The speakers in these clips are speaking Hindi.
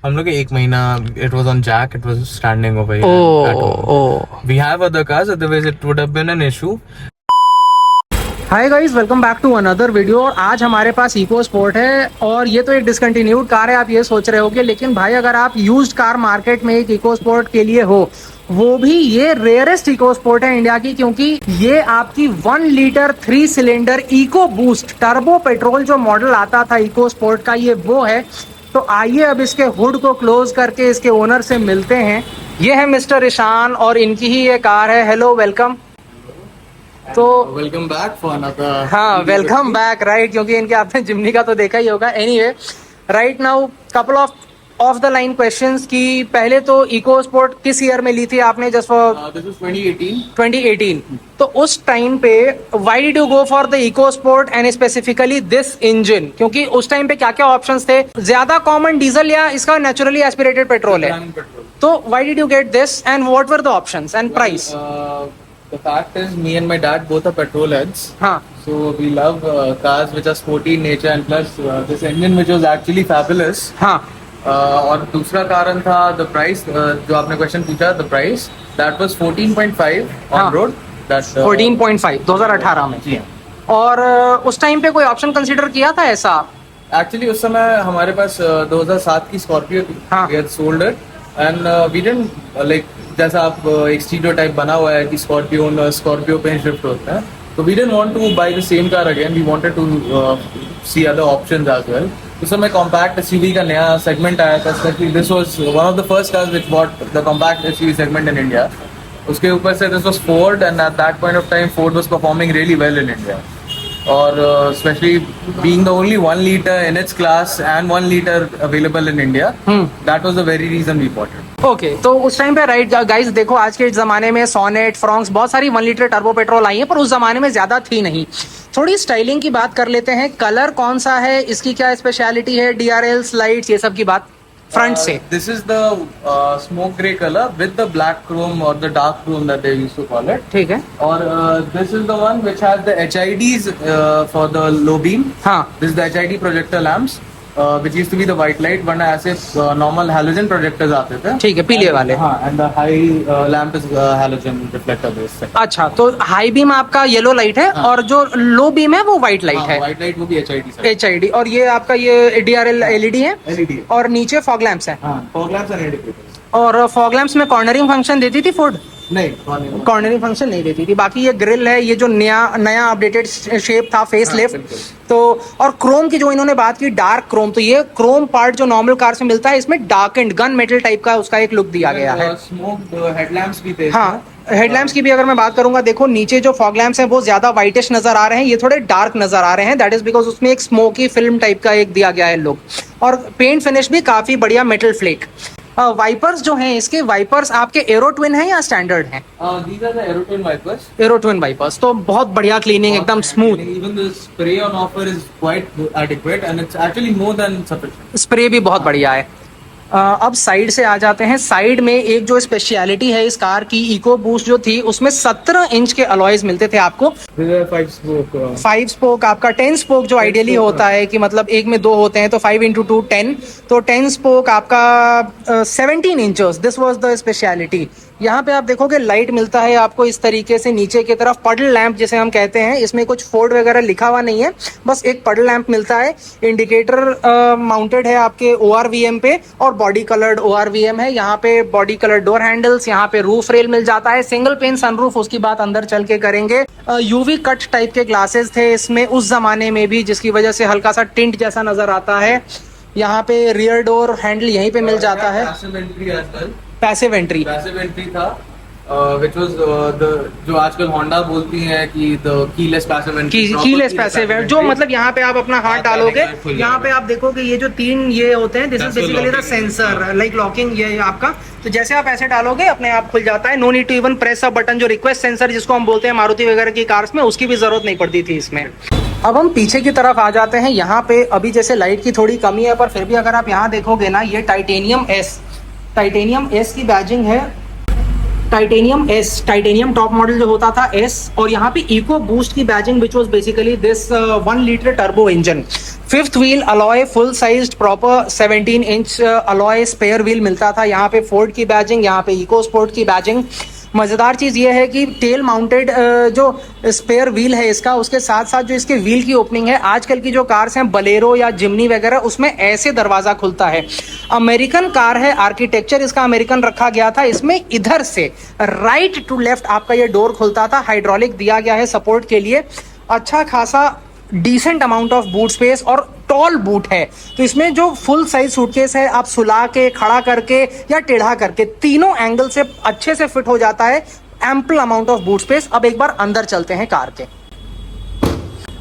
हम लोग 1 महीना it was on jack, it was standing over here at home. Oh. We have other cars, otherwise it would have been an issue. Hi guys, welcome back to another video. और आज हमारे पास इको स्पोर्ट है और ये तो एक डिसकंटिन्यूड कार है। आप ये सोच रहे होगे, लेकिन भाई अगर आप यूज्ड कार मार्केट में एक इको स्पोर्ट के लिए हो, वो भी ये रेयरेस्ट इको स्पोर्ट है इंडिया की, क्योंकि ये आपकी 1 litre 3 cylinder EcoBoost turbo petrol जो मॉडल आता था इको स्पोर्ट का, ये वो है। तो आइए अब इसके हुड को क्लोज करके इसके ओनर से मिलते हैं। ये है मिस्टर ईशान और इनकी ही ये कार है। Hello, welcome. तो वेलकम बैक फॉर अनदर। हाँ, वेलकम बैक, राइट, क्योंकि इनके आपने जिम्नी का तो देखा ही होगा। Anyway, right now couple of the line questions की। पहले तो इको स्पोर्ट किस ईयर में ली थी आपने? Just for this is 2018। 2018। तो उस टाइम पे why did you go for the EcoSport and specifically this engine? क्योंकि उस टाइम पे क्या क्या ऑप्शंस थे? ज्यादा कॉमन डीजल या इसका नेचुरली एस्पिरेटेड पेट्रोल है? तो why did you get this and what were the options and price? The fact is, me and my dad both are petrol heads. हाँ, So we love cars which are sporty in nature, and plus this engine which was actually fabulous. हाँ, और दूसरा कारण था the price, जो आपने क्वेश्चन पूछा, the price that was 14.5 हाँ. on road. That 14.5 2018 में। जी। और उस टाइम पे कोई ऑप्शन कंसीडर किया था ऐसा? एक्चुअली उस समय हमारे पास 2007 की स्कॉर्पियो थी। हाँ. We had sold it and we didn't like, जैसा आप एक स्टीरियोटाइप बना हुआ है कि स्कॉर्पियो पे शिफ्ट होता है, तो we didn't want to buy the same car again. We wanted to see other options as well. उस समय कॉम्पैक्ट एसयूवी का नया सेगमेंट आया था, specially this was one of the first cars which bought the compact SUV segment in India. उसके ऊपर से this was Ford, and at that point of time Ford was performing really well in India. और specially being the only 1 litre in its class and 1 litre available in India, that was the very reason we bought it. Okay, तो उस टाइम पे राइट गाइस, देखो आज के जमाने में सोनेट, फ्रॉन्क्स, बहुत सारी 1 लीटर टर्बो पेट्रोल आई है, पर उस जमाने में ज्यादा थी नहीं। थोड़ी स्टाइलिंग की बात कर लेते हैं। कलर कौन सा है, इसकी क्या स्पेशलिटी है, DRLs, लाइट्स, ये सब की बात फ्रंट से। This is the smoke grey colour with the black chrome और the dark chrome that they used to call it. ठीक है। और this is the one which has the HIDs for the low beam. हाँ, this the HID projector lamps which used to be the white light, वरना ऐसे normal halogen projectors आते थे। ठीक है, पीले वाले। हाँ, and the high lamp is halogen reflector based। अच्छा, तो हाई बीम आपका येलो लाइट है। हाँ. और जो लो बीम है वो व्हाइट लाइट है, white light वो भी HID से। HID। और ये आपका ये DRL LED है, LED। और नीचे फॉग लैंप्स है। हाँ, fog lamps and indicators। और फॉग लैंप्स में कॉर्नरिंग फंक्शन देती थी फोर्ड? नहीं, कॉर्नरिंग फंक्शन नहीं देती थी। बाकी ये ग्रिल है, ये जो नया अपडेटेड शेप था, फेस लिफ्ट। बिल्कुल। तो और क्रोम की जो इन्होंने बात की, डार्क क्रोम, तो ये क्रोम पार्ट जो नॉर्मल कार से मिलता है, इसमें dark and gun metal type का उसका एक लुक दिया गया है। स्मोक्ड हेडलैम्प्स भी थे। हाँ, हेडलैम्प्स की भी अगर मैं बात करूंगा, देखो नीचे जो फॉग लैम्प्स हैं वो ज्यादा व्हाइटिश नजर आ रहे हैं, ये थोड़े डार्क नजर आ रहे हैं। दैट इज बिकॉज उसमें एक स्मोकी फिल्म टाइप का एक दिया गया है लुक। और पेंट फिनिश भी काफी बढ़िया, मेटल फ्लेक। वाइपर्स जो हैं, इसके वाइपर्स आपके एरो ट्विन हैं या स्टैंडर्ड हैं? These are the Aero Twin wipers। Aero twin wipers, तो बहुत बढ़िया क्लीनिंग, एकदम smooth. Even the spray on offer is quite adequate and it's actually more than sufficient। Spray भी बहुत बढ़िया है। अब साइड से आ जाते हैं। साइड में एक जो स्पेशलिटी है इस कार की, इको बूस्ट जो थी उसमें 17 इंच के अलॉयज मिलते थे आपको। 5 स्पोक आपका 10 स्पोक जो आइडियली होता है कि मतलब एक में 2 होते हैं, तो 5 × 2 10, तो 10 स्पोक आपका 17 inches. This was the speciality. यहाँ पे आप देखोगे लाइट मिलता है आपको इस तरीके से नीचे की तरफ, पडल लैंप जिसे हम कहते हैं। इसमें कुछ फोर्ड वगैरह लिखा हुआ नहीं है, बस एक पडल लैंप मिलता है। इंडिकेटर माउंटेड है आपके ORVM पे, और बॉडी कलर्ड ORVM है। यहाँ पे बॉडी कलर डोर हैंडल्स, यहाँ पे रूफ रेल मिल जाता है, सिंगल पेन सनरूफ, उसकी बात अंदर चल के करेंगे। UV कट टाइप के ग्लासेस थे इसमें उस जमाने में भी, जिसकी वजह से हल्का सा टिंट जैसा नजर आता है। यहाँ पे रियर डोर हैंडल यहीं पे मिल जाता है। पैसिव एंट्री था which was जो आजकल होंडा बोलती है कि the keyless passive entry। Keyless passive है, जो मतलब यहाँ पे आप अपना हाथ डालोगे, यहाँ पे आप देखोगे ये जो 3 ये होते हैं, this is basically the sensor, like locking. ये आपका, तो जैसे आप ऐसे डालोगे अपने आप खुल जाता है। No need to even press a button. जो रिक्वेस्ट सेंसर जिसको हम बोलते हैं मारुति वगैरह की कार्स में, उसकी भी जरूरत नहीं पड़ती थी इसमें। अब हम पीछे की तरफ आ जाते हैं। यहाँ पे अभी जैसे लाइट की थोड़ी कमी है, पर फिर भी अगर आप यहाँ देखोगे ना, ये टाइटेनियम एस की बैजिंग है। टाइटेनियम टॉप मॉडल जो होता था S, और यहाँ पे इको बूस्ट की badging which was basically this 1 litre turbo engine. Fifth wheel alloy full sized proper 17 inch alloy spare wheel मिलता था। यहाँ पे फोर्ड की बैजिंग, यहाँ पे इको स्पोर्ट की बैजिंग। मज़ेदार चीज़ ये है कि टेल माउंटेड जो स्पेयर व्हील है इसका, उसके साथ साथ जो इसके व्हील की ओपनिंग है, आजकल की जो कार्स हैं बलेरो या जिमनी वगैरह, उसमें ऐसे दरवाज़ा खुलता है। अमेरिकन कार है, आर्किटेक्चर इसका अमेरिकन रखा गया था। इसमें इधर से राइट टू लेफ्ट आपका ये डोर खुलता था। हाइड्रोलिक दिया गया है सपोर्ट के लिए। अच्छा खासा decent amount of boot space और टॉल बूट है। तो इसमें जो फुल साइज सूटकेस है, आप सुला के, खड़ा करके या टेढ़ा करके, तीनों एंगल से अच्छे से फिट हो जाता है। Ample amount of boot space. अब एक बार अंदर चलते हैं कार के।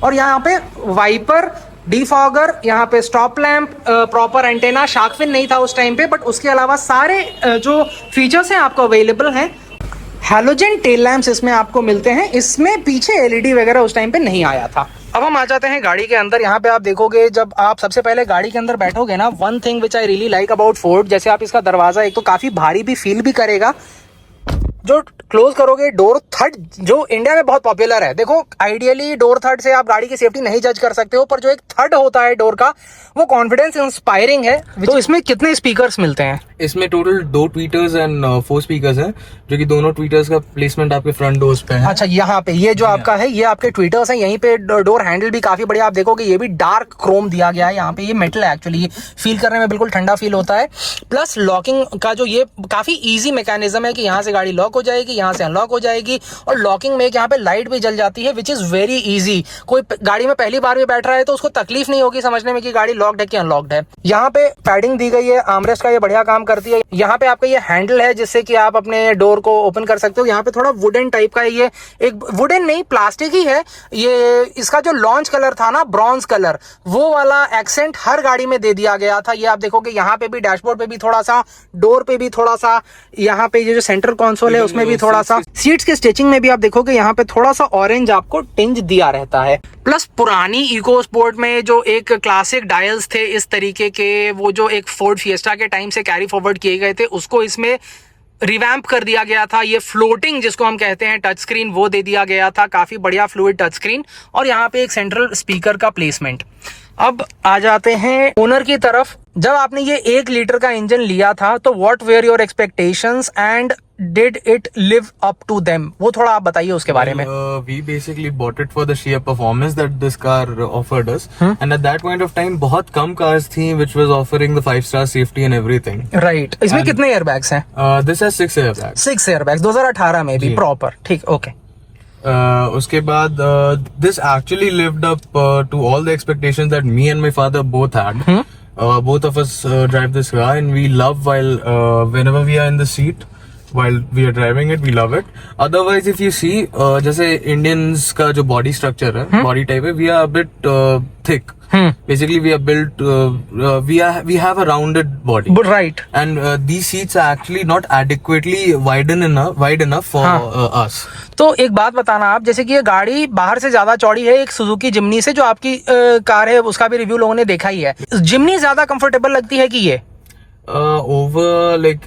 और यहाँ पे वाइपर, डिफॉगर, यहाँ पे stop lamp, proper antenna, shark fin नहीं था उस टाइम पे, बट उसके अलावा सारे जो फीचर्स हैं आपको अवेलेबल हैं। हैलोजन टेल लैंप्स इसमें आपको मिलते हैं। इसमें पीछे एलईडी वगैरह उस टाइम पे नहीं आया था। अब हम आ जाते हैं गाड़ी के अंदर। यहाँ पे आप देखोगे, जब आप सबसे पहले गाड़ी के अंदर बैठोगे ना, one thing which I really like about Ford, जैसे आप इसका दरवाजा एक तो काफी भारी भी फील भी करेगा, जो क्लोज करोगे डोर थर्ड, जो इंडिया में बहुत पॉपुलर है। देखो आइडियली डोर थर्ड से आप गाड़ी की सेफ्टी नहीं जज कर सकते हो, पर जो एक थर्ड होता है डोर का, वो कॉन्फिडेंस इंस्पायरिंग है। तो इसमें कितने स्पीकर्स मिलते हैं? इसमें टोटल 2 ट्वीटर्स एंड 4 स्पीकर्स हैं, जो कि दोनों ट्वीटर्स का प्लेसमेंट आपके फ्रंट डोर्स पे है। अच्छा, यहाँ पे ये जो आपका है, ये आपके ट्वीटर्स हैं। यहीं पे डोर हैंडल भी काफी बढ़िया, आप देखोगे ये भी डार्क क्रोम दिया गया है। यहाँ पे ये मेटल है एक्चुअली, ये फील करने में बिल्कुल ठंडा फील होता है। प्लस लॉकिंग का जो ये काफी इजी मैकेनिज्म है कि यहाँ से गाड़ी लॉक हो जाएगी, यहाँ से अनलॉक हो जाएगी, और लॉकिंग में यहाँ पे लाइट भी जल जाती है, विच इज वेरी इजी। कोई गाड़ी में पहली बार भी बैठ रहा है तो उसको तकलीफ नहीं होगी समझने में कि गाड़ी लॉक्ड है कि अनलॉक्ड है। यहाँ पे पैडिंग दी गई है, आर्मरेस्ट का ये बढ़िया काम करती है। यहाँ पे आपका ये हैंडल है जिससे कि आप अपने डोर को ओपन कर सकते हो। यहाँ पे थोड़ा वुडन टाइप का है, ये एक वुडन नहीं प्लास्टिक ही है। ये इसका जो लॉन्च कलर था ना, ब्रॉन्ज कलर, वो वाला एक्सेंट हर गाड़ी में दे दिया गया था। ये आप देखोगे यहाँ पे भी, डैशबोर्ड पे भी थोड़ा सा, डोर पे भी थोड़ा सा, यहाँ पे ये जो सेंटर कंसोल है उसमें भी थोड़ा सा, सीट्स के स्टिचिंग में भी आप देखोगे यहाँ पे थोड़ा सा ऑरेंज आपको टिंज दिया रहता है। प्लस पुरानी इको स्पोर्ट में जो एक क्लासिक डायल्स थे इस तरीके के, वो जो एक फोर्ड फिएस्टा के टाइम से कैरी फॉरवर्ड किए गए थे, उसको इसमें रिवैम्प कर दिया गया था। ये फ्लोटिंग जिसको हम कहते हैं टच स्क्रीन, वो दे दिया गया था, काफी बढ़िया फ्लूइड टच स्क्रीन। और यहाँ पे एक सेंट्रल स्पीकर का प्लेसमेंट। अब आ जाते हैं ओनर की तरफ। जब आपने ये 1 लीटर का इंजन लिया था तो what were your expectations and did it live up to them, वो थोड़ा आप बताइए उसके बारे में। We basically bought it for the sheer performance that this car offered us, and at that point of time बहुत कम cars थी which was offering the 5-star safety and everything. Right, इसमें कितने एयरबैग्स हैं? This has 6 airbags. 6 एयरबैग्स 2018 में भी प्रॉपर, ठीक, ओके। उसके बाद this actually lived up to all the expectations that me and my father both had. Both of us drive this car and we love while whenever we are in the seat while we are driving it, we love it. Otherwise if you see जैसे Indians का जो body structure है, body type है, we are a bit thick. Basically we are built we have a rounded body, But right, and these seats are actually not adequately wide enough for us. तो एक बात बताना आप, जैसे कि ये गाड़ी बाहर से ज्यादा चौड़ी है एक सुजुकी जिमनी से, जो आपकी कार है उसका भी रिव्यू लोगों ने देखा ही है। जिमनी ज्यादा कंफर्टेबल लगती है कि ये? ओवर लाइक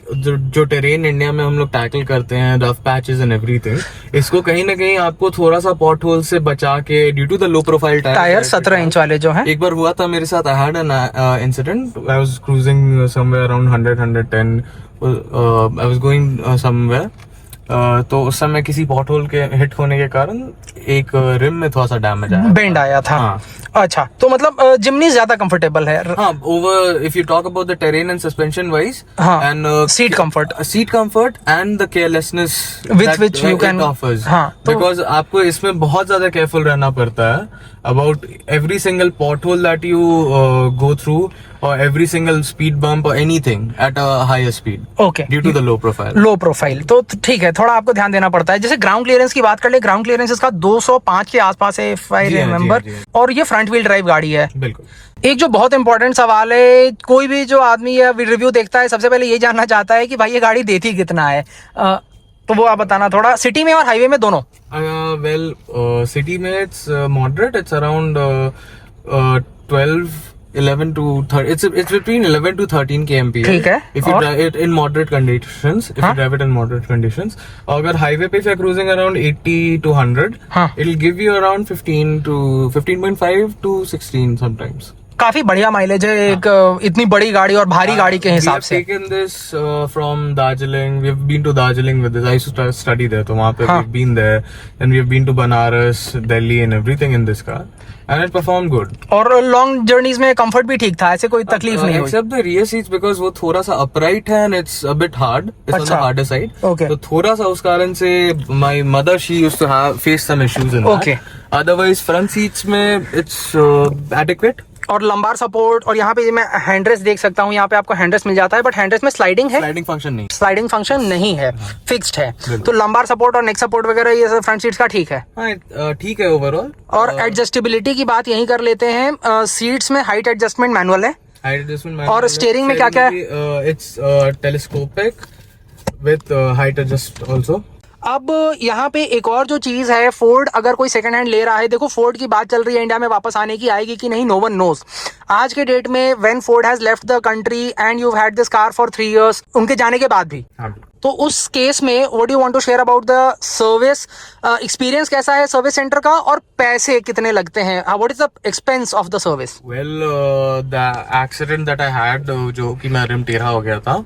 जो टेरेन इंडिया में हम लोग टैकल करते हैं, रफ पैचेस एंड एवरीथिंग, इसको कहीं ना कहीं आपको थोड़ा सा पॉट होल से बचा के, due to the low profile tyre 17 inch वाले जो हैं। एक बार हुआ था मेरे साथ, I had an incident, I was cruising somewhere around 100-110, I was going somewhere, तो उस समय किसी पॉट होल के हिट होने के कारण एक रिम में थोड़ा सा डैमेज आया, बेंड आया था। हाँ। अच्छा, तो मतलब जिमनी ज्यादा कंफर्टेबल है। हाँ, over if you talk about the terrain and suspension wise, हाँ, and seat comfort and the carelessness with which you can offers, हाँ, तो बिकॉज आपको इसमें बहुत ज्यादा केयरफुल रहना पड़ता है about every single pothole that you go through, or every single speed bump or anything at a higher speed, okay, due to the low profile. Low profile, तो ठीक है, थोड़ा आपको ध्यान देना पड़ता है। जैसे ग्राउंड क्लियरेंस की बात कर ले, ग्राउंड क्लियरेंस इसका 205 के आसपास है, इफ आई रिमेम्बर, और ये फ्रंट व्हील ड्राइव गाड़ी है। बिल्कुल। एक जो बहुत इंपॉर्टेंट सवाल है, कोई भी जो आदमी या रिव्यू देखता है सबसे पहले ये जानना चाहता है कि भाई ये गाड़ी देती कितना है, तो वो आप बताना थोड़ा, सिटी में और हाईवे में दोनों। वेल सिटी में it's moderate, it's around 11 to 30, it's between 11 to 13 kmph. ठीक है। If you drive it in moderate conditions, if you drive it in moderate conditions, अगर हाईवे पे if you're cruising around 80 to 100, it'll give you around 15.5 to 16 sometimes. काफी बढ़िया माइलेज है एक इतनी बड़ी गाड़ी और भारी गाड़ी के हिसाब से। We have taken this from Darjeeling. We've been to Darjeeling with this. I used to study there, तो वहाँ पे we've been there, and we've been to Banaras, Delhi, and everything in this car, and it performed good. और लॉन्ग जर्नीज में कंफर्ट भी ठीक था, ऐसे कोई तकलीफ नहीं हुई। Except the rear seats because वो थोड़ा सा upright है and it's a bit hard. It's on the harder side. Okay. तो थोड़ा सा उस कारण से my mother she used to have face some issues in that. Okay. Otherwise front seats में it's adequate. और लंबार सपोर्ट, और यहाँ पे मैं हैंडरेस्ट देख सकता हूँ, यहाँ पे आपको हैंडरेस्ट मिल जाता है, बट हैंडरेस्ट में स्लाइडिंग है, स्लाइडिंग फंक्शन नहीं, स्लाइडिंग फंक्शन नहीं है, फिक्स्ड है। तो लंबार सपोर्ट और नेक सपोर्ट वगैरह ये सब फ्रंट सीट्स का ठीक है। हाँ ठीक है ओवरऑल। और एडजस्टेबिलिटी की बात यहीं कर लेते हैं, सीट्स में हाइट एडजस्टमेंट मैनुअल है, और स्टीयरिंग में क्या क्या है? It's telescopic with height adjust also. अब यहाँ पे एक और जो चीज है, फोर्ड अगर कोई सेकंड हैंड ले रहा है, देखो फोर्ड की बात चल रही है इंडिया में वापस आने की, आएगी कि नहीं नो वन नोज। आज के डेट में when Ford has left the country and you had this car for 3 years, उनके जाने के बाद भी, तो उस केस में what you want to share about the service experience, कैसा है सर्विस सेंटर का, और पैसे कितने लगते हैं, what is the expense of the service? Well the accident that I had, जो कि मेरा रिम टेढ़ा हो गया था,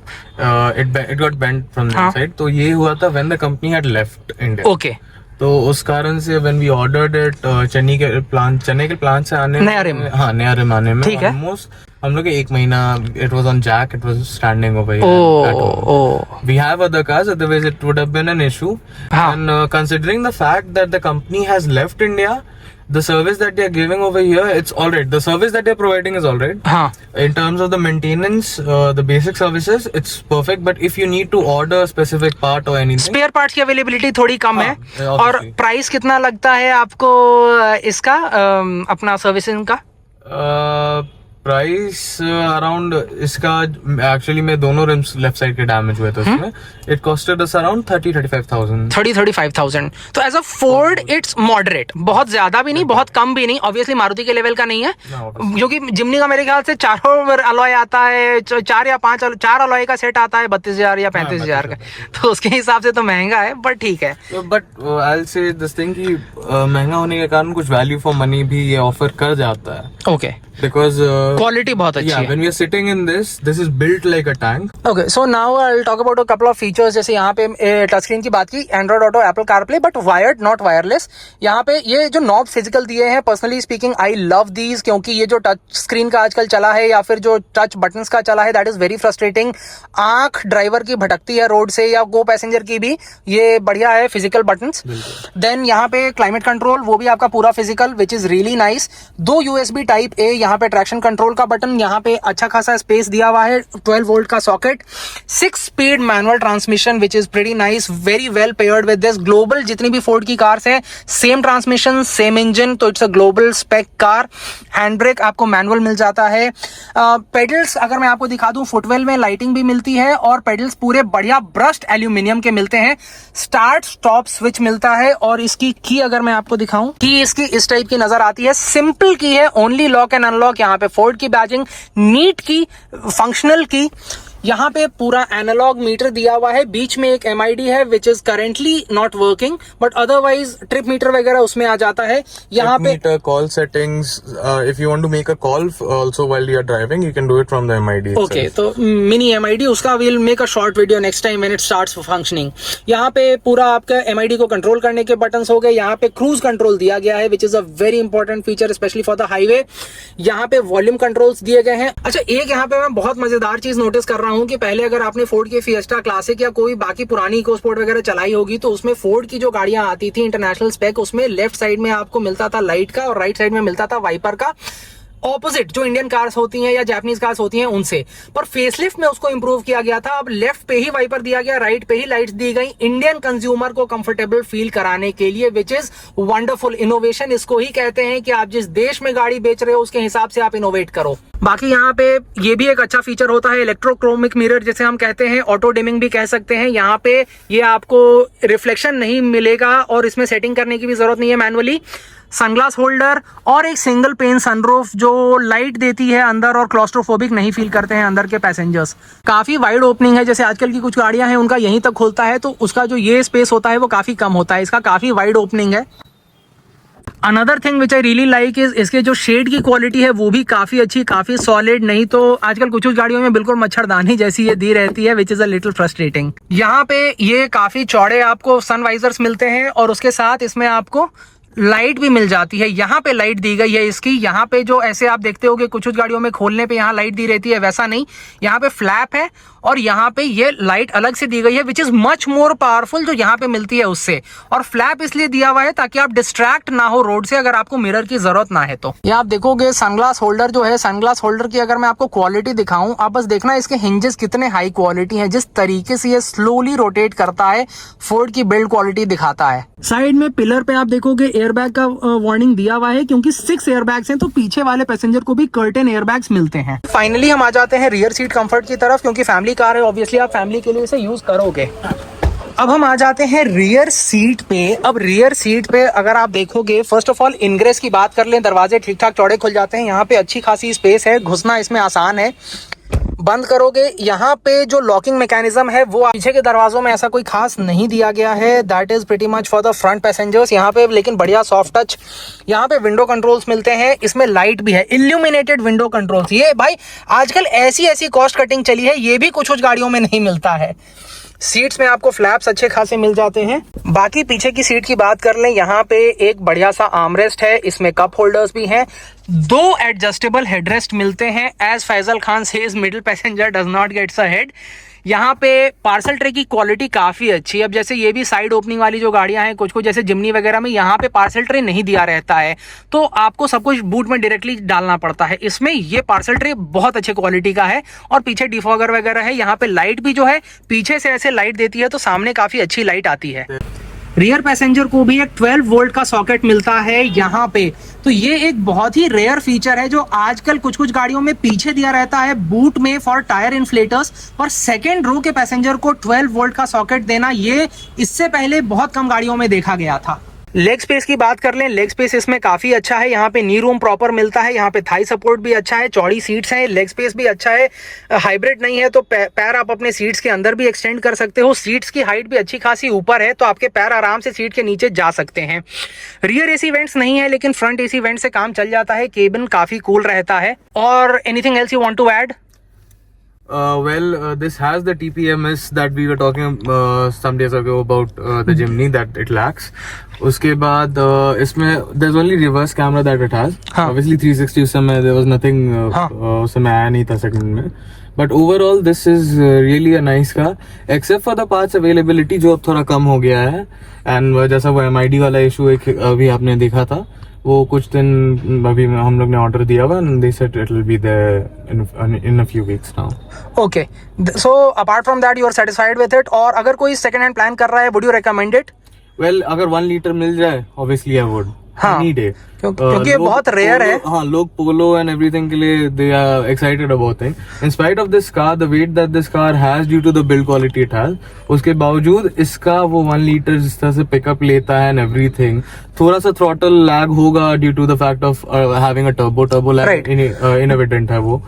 it got bent from that side, तो ये हुआ था when the company had left India. Okay, तो उस कारण से when we ordered it, Chennai के प्लांट से आने नया रिम, हाँ नया रिम आने में ठीक है, ऑलमोस्ट हम लोग 1 महीना, it was on jack, it was standing over here. We have other cars, otherwise it would have been an issue, and considering the fact that the company has left India, the service that they are giving over here, it's all right. The service that they are providing is all right. In terms of the maintenance, the basic services, it's perfect. But if you need to order a specific part or anything, spare parts की अवेलेबिलिटी थोड़ी कम है। और प्राइस कितना लगता है आपको इसका, अपना सर्विसिंग का? प्राइस अराउंड इसका, एक्चुअली में दोनों रिम्स लेफ्ट साइड के डैमेज हुए थे उसमें, इट कॉस्टेड अस अराउंड 30-35,000। तो as a Ford it's moderate, बहुत ज्यादा भी नहीं बहुत कम भी नहीं, ऑब्वियसली मारुति के लेवल का नहीं है, क्योंकि जिमनी का मेरे ख्याल से 4 अलॉय आता है, 4 या 4 अलॉय का सेट आता है 32,000 या 35,000 का, तो उसके हिसाब से तो महंगा है, बट ठीक है। But I will say this thing कि महंगा होने के कारण कुछ वैल्यू फॉर मनी भी ये ऑफर कर जाता है। ओके, because क्वालिटी बहुत अच्छी है। when we are sitting in this is built like a tank. Okay, so now I'll talk about a couple of features, जैसे यहाँ पे टच स्क्रीन की बात की, Android auto, Apple CarPlay, but wired not wireless. यहाँ पे ये जो नॉब फिजिकल दिए हैं, personally speaking I love these, क्योंकि ये जो टच स्क्रीन का आजकल चला है या फिर जो टच बटन्स का चला है, दैट इज वेरी फ्रस्ट्रेटिंग। आंख ड्राइवर की भटकती है रोड से या को पैसेंजर की भी, ये बढ़िया है फिजिकल बटन्स। देन यहाँ पे क्लाइमेट कंट्रोल, वो भी आपका पूरा physical, which is really nice. 2 USB type A, यहाँ पे ट्रैक्शन कंट्रोल का बटन, यहाँ पे अच्छा खासा स्पेस दिया हुआ है, 12 वोल्ट का socket, 6 speed manual transmission which is pretty nice, very well paired with this. Global जितनी भी फोर्ड की कार्स है, सेम ट्रांसमिशन सेम इंजन, तो it's a global spec car. Hand brake आपको मैनुअल मिल जाता है। पेडल्स अगर मैं आपको दिखा दूं, फुटवेल में लाइटिंग भी मिलती है, और पेडल्स पूरे बढ़िया ब्रश्ड एल्यूमिनियम के मिलते हैं। स्टार्ट स्टॉप स्विच मिलता है, और इसकी की अगर मैं आपको दिखाऊं, की इसकी इस टाइप की नजर आती है, सिंपल की है, ओनली लॉक एंड अनलॉक। यहाँ पे फोर्ड की बैजिंग, नीट की, फंक्शनल की। यहाँ पे पूरा एनालॉग मीटर दिया हुआ है, बीच में एक MID है which is currently not working, but otherwise trip meter वगैरह उसमें आ जाता है। यहाँ पे meter, call settings, if you want to make a call also while you are driving, you can do it from the MID। Okay, तो मिनी MID, उसका we'll make a short video next time when it starts functioning. यहाँ पे पूरा आपका MID को कंट्रोल करने के बटन्स हो गए। यहाँ पे क्रूज कंट्रोल दिया गया है which is a very important feature specially for the highway. यहाँ पे वॉल्यूम कंट्रोल्स दिए गए हैं। अच्छा, एक यहाँ पे मैं बहुत मजेदार चीज नोटिस कर रहा हूँ कि पहले अगर आपने फोर्ड की फिएस्टा क्लासिक या कोई बाकी पुरानी इकोस्पोर्ट वगैरह चलाई होगी, तो उसमें फोर्ड की जो गाड़ियां आती थी इंटरनेशनल स्पेक, उसमें लेफ्ट साइड में आपको मिलता था लाइट का और राइट साइड में मिलता था वाइपर का, ऑपोजिट जो इंडियन कार्स होती हैं या जापानीज कार्स होती हैं उनसे। पर फेसलिफ्ट में उसको इंप्रूव किया गया था, अब लेफ्ट पे ही वाइपर दिया गया, राइट पे ही लाइट्स दी गई, इंडियन कंज्यूमर को कंफर्टेबल फील कराने के लिए, विच इज वंडरफुल इनोवेशन। इसको ही कहते हैं कि आप जिस देश में गाड़ी बेच रहे हो उसके हिसाब से आप इनोवेट करो। बाकी यहाँ पे ये भी एक अच्छा फीचर होता है, इलेक्ट्रोक्रोमिक मिरर जिसे हम कहते हैं, ऑटो डिमिंग भी कह सकते हैं। यहाँ पे ये आपको रिफ्लेक्शन नहीं मिलेगा और इसमें सेटिंग करने की भी जरूरत नहीं है मैनुअली। सनग्लास होल्डर और एक सिंगल पेन सनरूफ जो लाइट देती है अंदर, और क्लॉस्ट्रोफोबिक नहीं फील करते हैं अंदर के पैसेंजर्स। काफी वाइड ओपनिंग है, जैसे आजकल की कुछ गाड़ियां हैं उनका यहीं तक खुलता है, तो उसका जो ये स्पेस होता है वो काफी कम होता है, इसका काफी वाइड ओपनिंग है। Another thing which I really like is इसके जो शेड की क्वालिटी है वो भी काफी अच्छी, काफी सॉलिड। नहीं तो आजकल कुछ गाड़ियों में बिल्कुल मच्छरदानी जैसी ये दी रहती है, which is a little frustrating. यहाँ पे ये काफी चौड़े आपको सन वाइजर्स मिलते हैं और उसके साथ इसमें आपको लाइट भी मिल जाती है। यहाँ पे लाइट दी गई है इसकी। यहाँ पे जो ऐसे आप देखते होगे कुछ गाड़ियों में खोलने पे यहाँ लाइट दी रहती है, वैसा नहीं, यहाँ पे फ्लैप है और यहाँ पे ये लाइट अलग से दी गई है which is much more powerful जो यहाँ पे मिलती है उससे। और फ्लैप इसलिए दिया हुआ है ताकि आप डिस्ट्रैक्ट ना हो रोड से, अगर आपको मिरर की जरूरत ना है तो। ये आप देखोगे सनग्लास होल्डर जो है, सनग्लास होल्डर की अगर मैं आपको क्वालिटी दिखाऊं, आप बस देखना इसके हिंजेस कितने हाई क्वालिटी हैं, जिस तरीके से ये स्लोली रोटेट करता है, फोर्ड की बिल्ड क्वालिटी दिखाता है। साइड में पिलर पे आप देखोगे एयरबैग का वार्निंग दिया हुआ है, क्योंकि 6 एयरबैग्स हैं तो पीछे वाले पैसेंजर को भी कर्टेन एयरबैग्स मिलते हैं। फाइनली हम आ जाते हैं रियर सीट कंफर्ट की तरफ, क्योंकि फैमिली कार है, ऑब्वियसली आप फैमिली के लिए इसे यूज करोगे। अब हम आ जाते हैं रियर सीट पे। अब रियर सीट पे अगर आप देखोगे, फर्स्ट ऑफ ऑल इनग्रेस की बात कर लें, दरवाजे ठीक ठाक चौड़े खुल जाते हैं। यहाँ पे अच्छी खासी स्पेस है, घुसना इसमें आसान है। बंद करोगे, यहाँ पे जो लॉकिंग मैकेनिज्म है वो पीछे के दरवाजों में ऐसा कोई खास नहीं दिया गया है, that is pretty much for the front passengers. यहाँ पे लेकिन बढ़िया सॉफ्ट टच। यहाँ पे विंडो कंट्रोल्स मिलते हैं, इसमें लाइट भी है, इल्यूमिनेटेड विंडो कंट्रोल्स। ये भाई आजकल ऐसी कॉस्ट कटिंग चली है, ये भी कुछ गाड़ियों में नहीं मिलता है। सीट्स में आपको फ्लैप्स अच्छे खासे मिल जाते हैं। बाकी पीछे की सीट की बात कर लें, यहाँ पे एक बढ़िया सा आर्मरेस्ट है, इसमें कप होल्डर्स भी हैं, 2 एडजस्टेबल हेडरेस्ट मिलते हैं। As Faisal Khan says, middle passenger does not gets a head. यहाँ पे पार्सल ट्रे की क्वालिटी काफ़ी अच्छी है। अब जैसे ये भी साइड ओपनिंग वाली जो गाड़ियां हैं, कुछ जैसे जिमनी वगैरह में यहाँ पे पार्सल ट्रे नहीं दिया रहता है, तो आपको सब कुछ बूट में डायरेक्टली डालना पड़ता है। इसमें ये पार्सल ट्रे बहुत अच्छे क्वालिटी का है और पीछे डिफॉगर वगैरह है। यहाँ पे लाइट भी जो है पीछे से ऐसे लाइट देती है, तो सामने काफ़ी अच्छी लाइट आती है। रियर पैसेंजर को भी एक 12 वोल्ट का सॉकेट मिलता है यहाँ पे, तो ये एक बहुत ही रेयर फीचर है जो आजकल कुछ गाड़ियों में पीछे दिया रहता है बूट में फॉर टायर इन्फ्लेटर्स। और सेकेंड रो के पैसेंजर को 12 वोल्ट का सॉकेट देना, ये इससे पहले बहुत कम गाड़ियों में देखा गया था। लेग स्पेस की बात कर लें, लेग स्पेस इसमें काफी अच्छा है। यहाँ पे नी रूम प्रॉपर मिलता है, यहाँ पे थाई सपोर्ट भी अच्छा है, चौड़ी सीट्स हैं, लेग स्पेस भी अच्छा है। हाइब्रिड नहीं है तो पैर आप अपने सीट्स के अंदर भी एक्सटेंड कर सकते हो। सीट्स की हाइट भी अच्छी खासी ऊपर है, तो आपके पैर आराम से सीट के नीचे जा सकते हैं। रियर एसी वेंट्स नहीं है, लेकिन फ्रंट एसी वेंट से काम चल जाता है। केबिन काफी कूल रहता है। और anything else you want to add? This has the TPMS that we were talking some days ago about the Jimny that it lacks. उसके बाद इसमें there's only reverse camera that it has. हाँ. Obviously 360 उस समय there was nothing हाँ. उस समय आया नहीं था सेकंड में. But overall this is really a nice car, except for the parts availability जो अब थोड़ा कम हो गया है. And जैसा वो MID वाला इशू एक अभी आपने देखा था, वो कुछ दिन अभी हम लोग ने ऑर्डर दिया हुआ, and they said it will be there in a few weeks now. Okay, so apart from that you are satisfied with it? और अगर कोई सेकंड हैंड प्लान कर रहा है, would you recommend it? Well, अगर 1 लीटर मिल जाए, obviously I would. हाँ, Any day. क्योंकि ये बहुत रेयर है। हाँ, लोग पोलो and everything के लिए they are excited about it. In spite of this car, the weight that this car has due to the build quality it has, उसके बावजूद इसका वो 1 लीटर जिस तरह से पिकअप लेता है and everything, थोड़ा सा throttle lag होगा due to the fact of having a turbo lag. Right. Inherent है वो,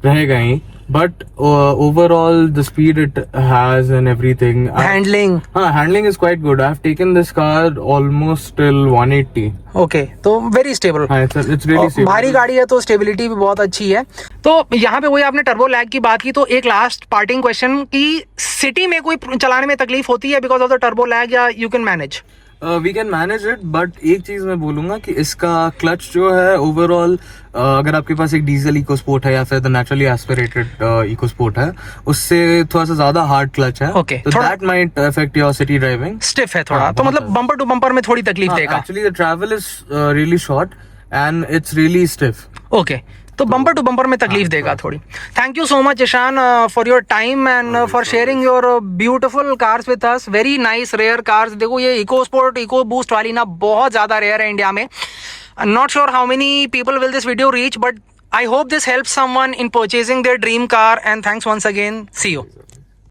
रहेगा ही. But overall the speed it has and everything, handling is quite good. I've taken this car almost till 180. Okay, तो वेरी स्टेबल। हाँ, it's really stable. भारी गाड़ी है तो स्टेबिलिटी भी बहुत अच्छी है। तो यहाँ पे वही आपने टर्बो लैग की बात की, तो एक लास्ट पार्टिंग क्वेश्चन की सिटी में कोई चलाने में तकलीफ होती है because of the turbo lag, या you can manage? We can manage it, but एक चीज मैं बोलूंगा कि इसका क्लच जो है ओवरऑल, अगर आपके पास एक डीजल इको स्पोर्ट है या फिर the naturally aspirated EcoSport है, उससे थोड़ा सा ज्यादा हार्ड क्लच है। Okay, तो that might affect your city driving. Stiff है थोड़ा, तो मतलब बम्पर टू बम्पर में थोड़ी तकलीफ देगा। Actually the travel is really short and it's really stiff. Okay, तो बम्पर टू बम्पर में तकलीफ देगा थोड़ी। Thank you so much Ishaan for your time and for sharing your beautiful cars with us. Very nice rare cars. देखो ये इको स्पोर्ट इको बूस्ट वाली ना बहुत ज़्यादा रेयर है इंडिया में। Not sure how many people will this video reach, but I hope this helps someone in purchasing their dream car, and thanks once again. See you.